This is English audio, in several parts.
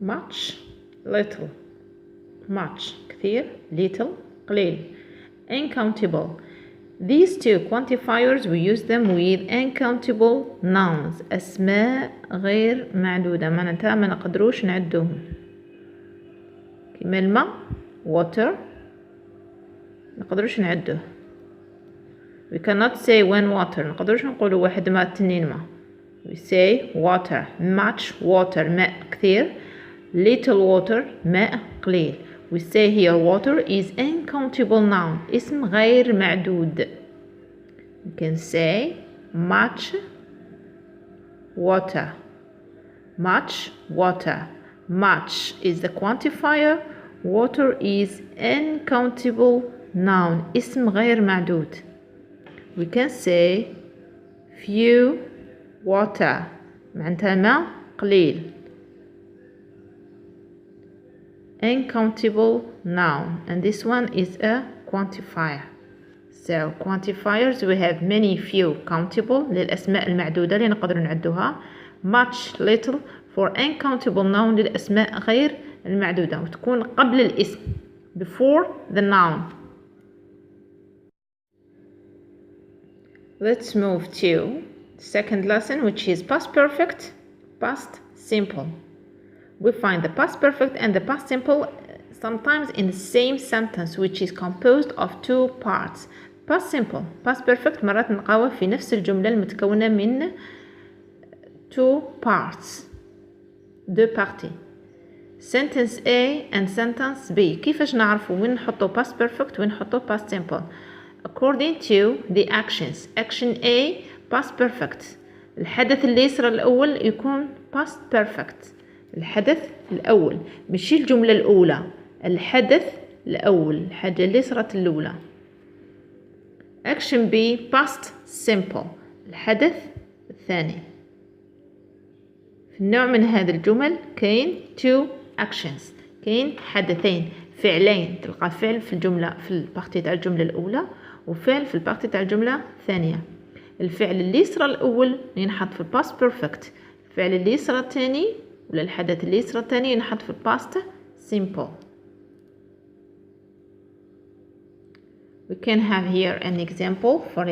much, little. much كثير, little قليل. Uncountable. These two quantifiers we use them with uncountable nouns, أسماء غير معدودة معناتها ما نقدروش نعدوهم كيما الماء water نقدروش نعدوه. We cannot say when water نقدروش نقولوا واحد ماء تنين ماء. We say water, much water ماء كثير, little water ماء قليل. We say here water is uncountable noun, اسم غير معدود. You can say much water, much water. Much is the quantifier, water is uncountable noun, اسم غير معدود. We can say few water معناتها ماء قليل. Uncountable noun, and this one is a quantifier. So quantifiers we have many, few, countable للأسماء المعدودة اللي نقدر نعدوها, much, little for uncountable noun للأسماء غير المعدودة وتكون قبل الاسم, before the noun. Let's move to the second lesson, which is past perfect, past simple. We find the past perfect and the past simple sometimes in the same sentence, which is composed of two parts. Past simple, past perfect مرات نلقاوه في نفس الجملة المتكونة من two parts, deux parties. Sentence A and sentence B. كيفاش نعرفوا وين نحطوا past perfect وين نحطوا past simple? According to the actions. Action A past perfect. الحدث اللي يصير الأول يكون past perfect. الحدث الأول مش الجملة الأولى, الحدث الأول, الحاجة اللي صارت الأولى. Action B past simple. الحدث الثاني. في النوع من هذه الجمل كاين two actions, كاين حدثين, فعلين. تلقى فعل في الجملة في البارتي تاع الجملة الأولى وفعل في البارتي تاع الجملة الثانية. الفعل اللي يصرى الأول ينحط في past perfect, الفعل اللي يصرى الثاني ولا الحدث اللي يصرى الثاني ينحط في past simple. We can have here an example. For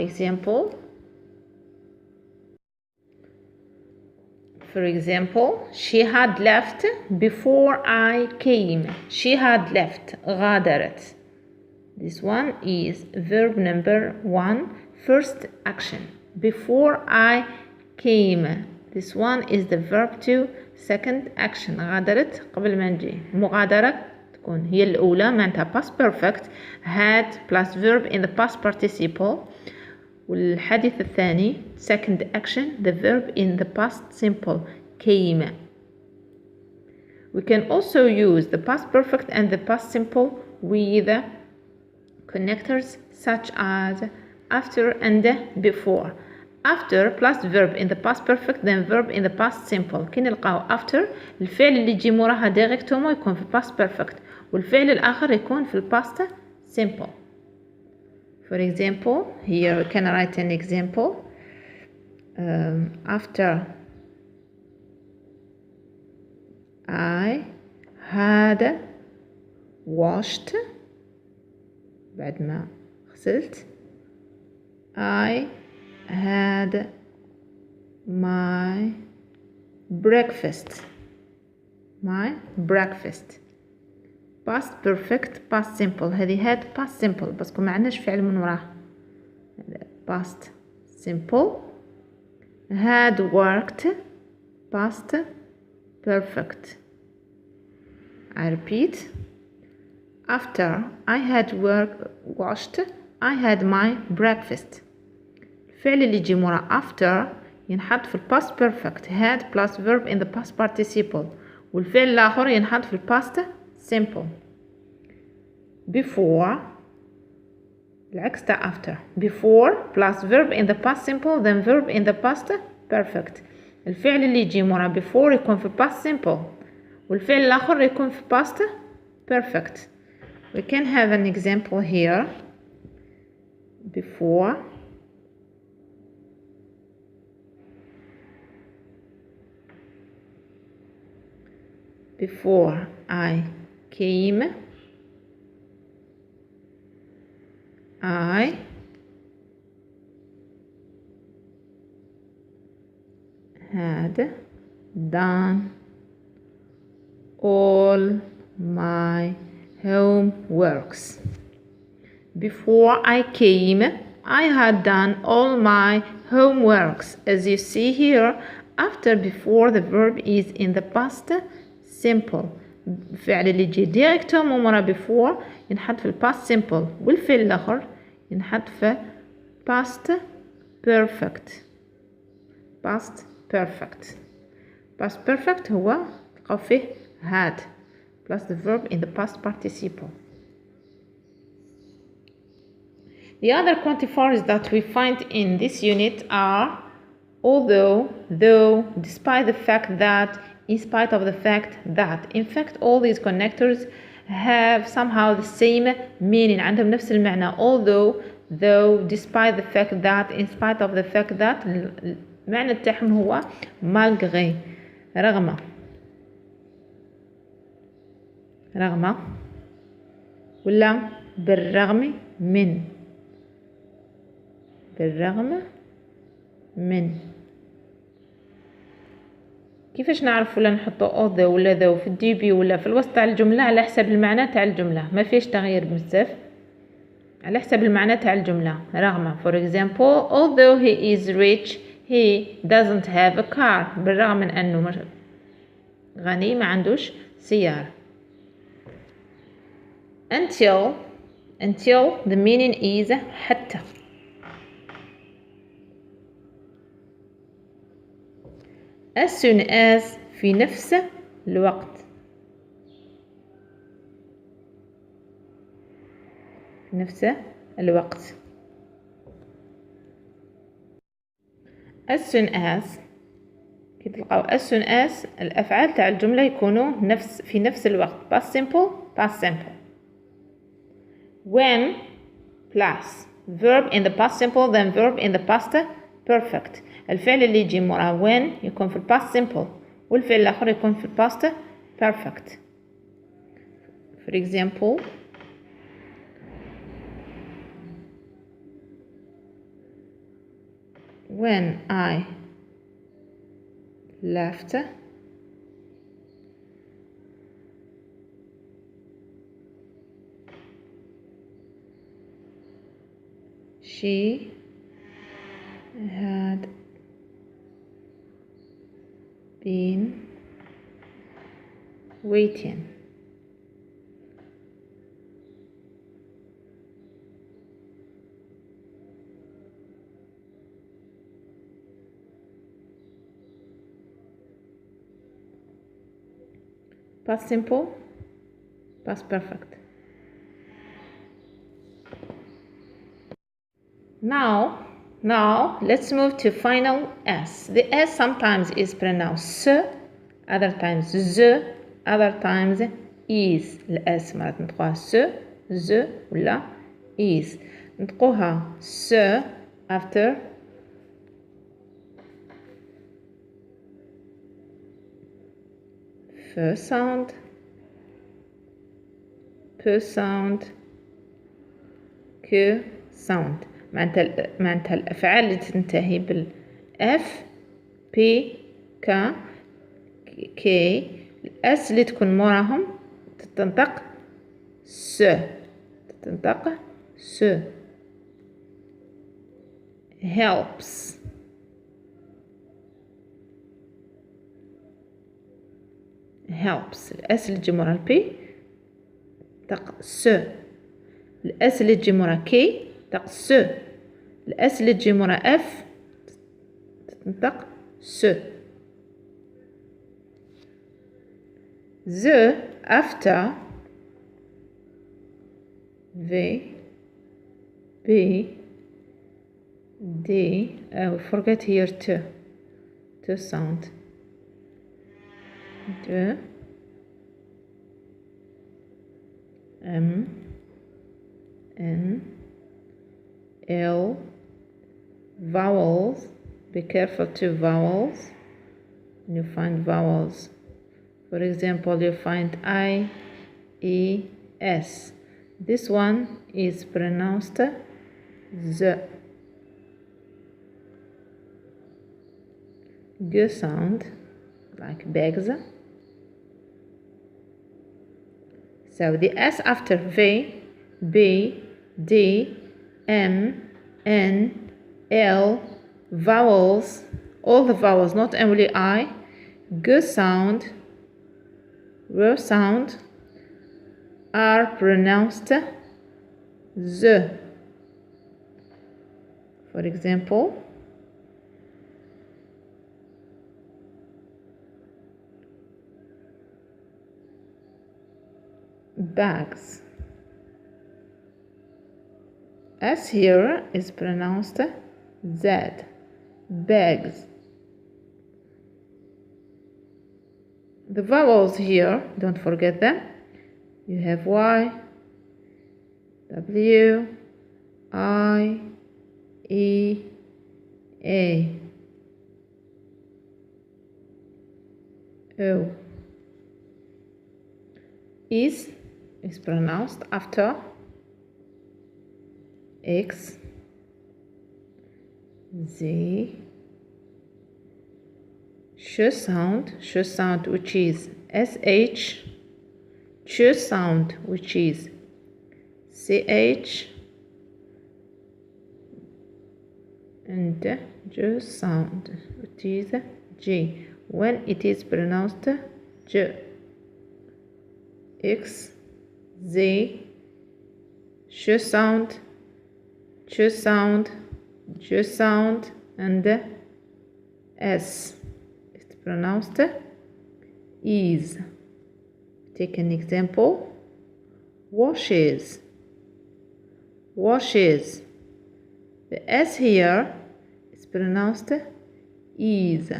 example, she had left before I came. She had left, غادرت. This one is verb number 1, first action. Before I came. This one is the verb 2, second action. غادرت قبل ما نجي. مغادرة تكون هي الأولى معناتها past perfect, had plus verb in the past participle. والحدث الثاني second action, the verb in the past simple, came. We can also use the past perfect and the past simple with connectors such as after and before. After plus verb in the past perfect, then verb in the past simple. كي نلقاو after الفعل اللي يجي موراها ديريكتومون يكون في past perfect والفعل الآخر يكون في past simple. For example, here we can write an example. After I had washed, بعد ما غسلت, I had my breakfast. Past perfect, past simple. هذه had past simple بس ما عندناش فعل من وراه. Past simple. Had worked, past perfect. I repeat. After I had washed, I had my breakfast. الفعل اللي يجي مرة after ينحط في past perfect, had plus verb in the past participle, والفعل الآخر ينحط في past simple. Before العكس تاع after. Before plus verb in the past simple, then verb in the past perfect. الفعل اللي يجي مرة before يكون في past simple والفعل الآخر يكون في past perfect. We can have an example here. Before before I came, I had done all my homeworks. Before I came, I had done all my homeworks. As you see here, after before the verb is in the past simple. الفعل اللي يجي ديريكتوم مرة before ينحط في past simple، والفعل الآخر ينحط في past perfect. past perfect. past perfect هو تلقاو فيه had plus the verb in the past participle. The other quantifiers that we find in this unit are although, though, despite the fact that, in spite of the fact that. In fact, all these connectors have somehow the same meaning. عندهم نفس المعنى. Although, though, despite the fact that, in spite of the fact that. المعنى تاعهم هو malgré. رغم. رغم. ولا بالرغم من. بالرغم من. كيفاش نعرف ولا نحطو although ولا though في الديبي ولا في الوسط تاع الجملة؟ على حسب المعنى تاع الجملة، ما فيش تغيير بزاف، على حسب المعنى تاع الجملة. رغم for example although he is rich he doesn't have a car. بالرغم من أنه غني ما عندوش سيارة. until the meaning is حتى. as soon as في نفس الوقت. في نفس الوقت. as soon as كي تلقاو as soon as الأفعال تاع الجملة يكونوا في نفس الوقت. past simple past simple. when plus verb in the past simple then verb in the past perfect. الفعل اللي يجي مورا when يكون في past simple والفعل الآخر يكون في past perfect. for example when I left she had been waiting. Past simple, past perfect. Now let's move to final S. The S sometimes is pronounced s, other times z, other times is. الأس مرات نطقوها س, z ولا is. نطقوها س after first sound, per sound, ك sound. معناتها الأفعال اللي تنتهي بالأف بي ك كي الأس اللي تكون موراهم تتنطق س. تتنطق س. helps الأس اللي تجي مورا البي تنطق س. الأس اللي تجي مورا كي تنطق س. الأس اللي تجي مورا اف تنطق س. the after v b d we forget here to sound the m n l vowels. Be careful to vowels. When you find vowels For example, you find I, E, S. This one is pronounced Z. G sound, like bags. So the S after V, B, D, M, N, L, vowels, all the vowels, not only I, G sound, R sound, are pronounced Z. For example, bags. S here is pronounced Z. Bags. The vowels here, don't forget them. You have Y, W, I, E, A, O. Is pronounced after X, Z, sh sound which is SH, ch sound which is CH, and j sound which is G. When it is pronounced J, X, Z, sh sound, ch sound, j sound, and S. It's pronounced is. Take an example. Washes. Washes. The S here is pronounced is.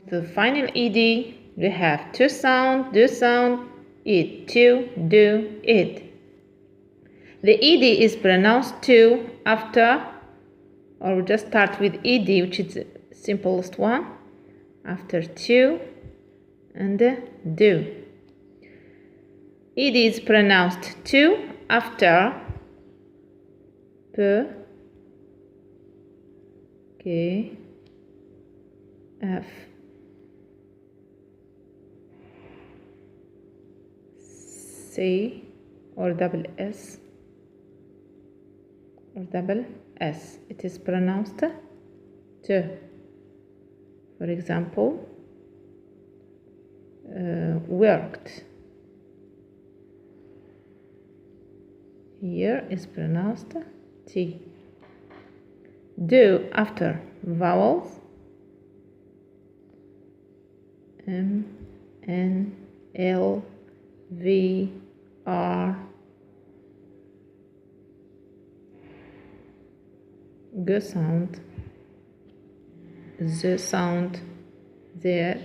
The final ED, we have to sound, do sound, it, to, do, it. The ED is pronounced to after, or we just start with ED, which is the simplest one, after to and do. ED is pronounced to after P, K, F, C, or double S, or double S. It is pronounced to. For example, worked. Here is pronounced T. Do after vowels M, N, L, V, R, G sound, Z sound, Z,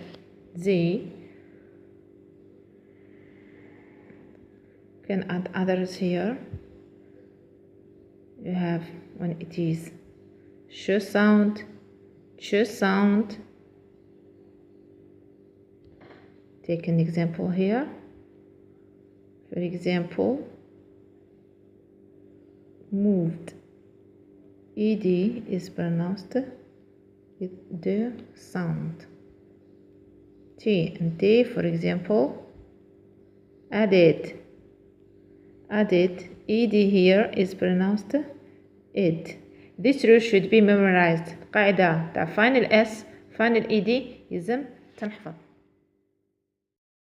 Z. You can add others here. You have when it is sh sound, ch sound. Take an example here. For example, moved. ED is pronounced with the sound. T and T, for example, added. Added. ED here is pronounced id. This rule should be memorized. قاعدة تاع final S final ED يلزم تنحفظ.